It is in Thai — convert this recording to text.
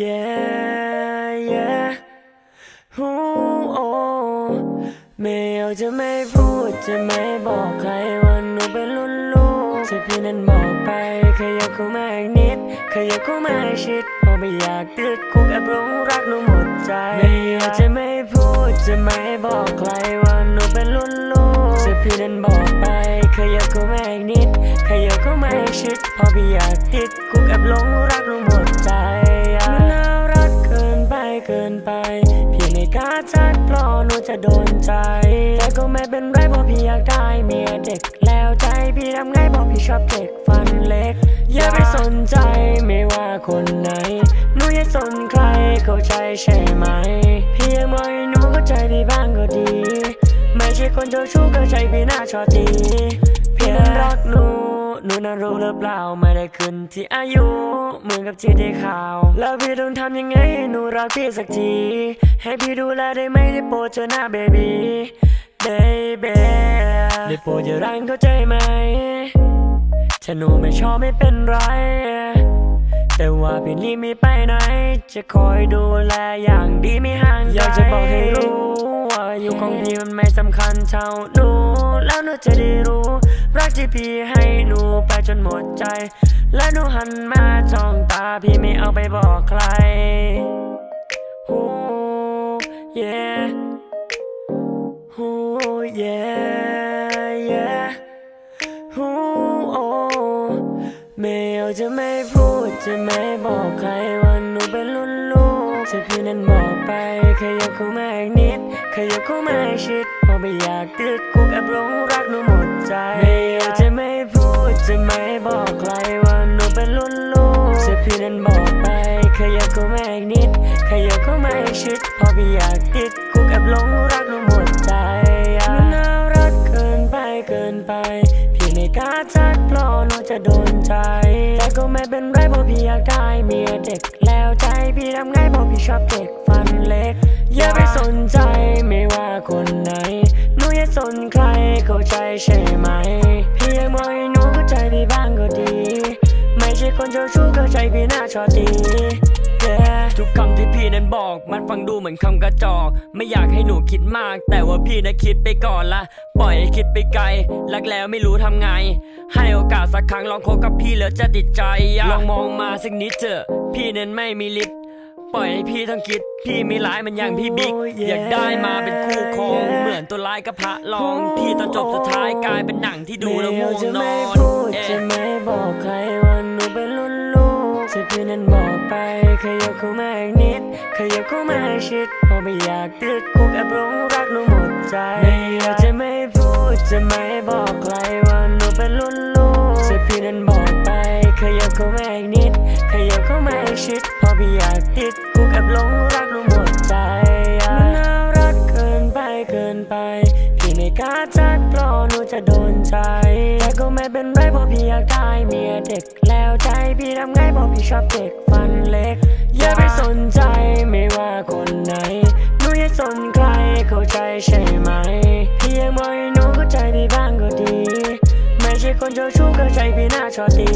yeah yeah ไม่เอาจะไม่พูดจะไม่บอกใครว่าหนูเป็นรุ่นลูกที่พี่นั้นบอกไปขยับเข้ามาอีกนิดขยับเข้ามาชิดเพราะไม่อยากติดคุกแอบหลงรักหนูหมดใจไม่เอาจะไม่พูดจะไม่บอกใครว่าหนูเป็นรุ่นลูกที่พี่นั้นบอกไปขยับเข้ามาอีกนิดขยับเข้ามาชิดเพราะไม่อยากติดคุกแอบหลงรักหนูหมดใจมันน่ารักเกินไปพี่ไม่กล้าทักเพราะหนูจะโดนใจแต่ก็ไม่เป็นไรเพราะพี่อยากได้เมียเด็กแล้วใจพี่ทำไงเพราะพี่ชอบเด็กฟันเล็กอย่าไปสนใจไม่ว่าคนไหนหนูอย่าสนใครเข้าใจใช่ไหมพี่ยังมองให้หนูเข้าใจพี่บ้างก็ดีไม่ใช่คนเจ้าชู้เข้าใจพี่น่าชอบดีพี่นั้นรักหนูน่ารู้หรือเปล่าไม่ได้ขึ้นที่อายุเหมือนกับที่ได้ข่าวแล้วพี่ต้องทำยังไงให้หนูรักพี่สักทีให้พี่ดูแลได้ไหมได้โปรดเธอหน้าเบบี้ได้โปรดอย่ารังเข้าใจไหมถ้าหนูไม่ชอบไม่เป็นไรแต่ว่าพี่นี่ไม่ไปไหนจะคอยดูแลอย่างดีไม่ห่างไกลอยากจะบอกให้รู้ว่าอยู่ของพี่มันไม่สำคัญเท่าหนูแล้วหนูจะได้รู้รักที่พี่ให้หนูไปจนหมดใจและหนูหันมาจ้องตาพี่ไม่เอาไปบอกใครyeah yeah ไม่เอาจะไม่พูดจะไม่บอกใครว่าหนูเป็นรุ่นลูกที่พี่นั้นบอกไปขยับเข้ามาอีกนิดขยับเข้ามาชิดเพราะไม่อยากติดคุกแอบหลงรักหนูหมดใจไม่เอาจะไม่พูดจะไม่บอกใครว่าหนูเป็นรุ่นลูกที่พี่นั้นบอกไปขยับเข้ามาอีกนิดขยับเข้ามาชิดเพราะไม่อยากติดคุกแอบหลงรักหนูหมดใจมันน่ารักเกินไปพี่ไม่กล้าทักเพราะหนูจะโดนใจแต่ก็ไม่เป็นไรเพราะพี่อยากได้เมียเด็กแล้วใจพี่ทำไงเพราะพี่ชอบเด็กฟันเล็กอย่าไปสนใจไม่ว่าคนไหนหนูอย่าสนใครเข้าใจใช่ไหมพี่ยังมองให้หนูเข้าใจพี่บ้างก็ดีไม่ใช่คนเจ้าชู้เข้าใจพี่น่าชอบดีทุกคำที่พี่นั้นบอกมันฟังดูเหมือนคำกระจอกไม่อยากให้หนูคิดมากแต่ว่าพี่นะคิดไปก่อนละปล่อยให้คิดไปไกลรักแล้วไม่รู้ทำไงให้โอกาสสักครั้งลองคบกับพี่แล้วจะติดใจลองมองมาสักนิดเถอะพี่นั้นไม่มีฤทธิ์ปล่อยให้พี่ต้องคิดพี่ไม่ร้ายมันอย่างพี่บิ๊กอยากได้มาเป็นคู่ครองเหมือนตัวร้ายกับพระรองที่ตอนจบสุดท้ายกลายเป็นหนังที่ดูแล้วง่วงนอนจะไม่บอกใครว่าหนูเป็นรุ่นลูกที่พี่นั้นบอกไปขยับเข้ามาอีกนิดขยับเข้ามาชิดเพราะไม่อยากติดคุกแอบหลงรักหนูหมดใจไม่อยากจะไม่พูดจะไม่บอกใครว่าหนูเป็นรุ่นลูกที่พี่นั้นบอกไปขยับเข้ามาอีกนิดขยับเข้ามาชิดเพราะพี่อยากติดคุกแอบหลงรักหนูหมดใจมันน่ารักเกินไปพี่ไม่กล้าทักเพราะหนูจะโดนใจแต่ก็ไม่เป็นไรเพราะพี่อยากได้เมียเด็กแล้วใจพี่ทำไงเพราะพี่ชอบเด็กฟันเล็กอย่าไปสนใจไม่ว่าคนไหนหนูอย่าสนใครเข้าใจใช่ไหมพี่ยังมองให้หนูเข้าใจพี่บ้างก็ดีไม่ใช่คนเจ้าชู้เข้าใจพี่น่าชอบดี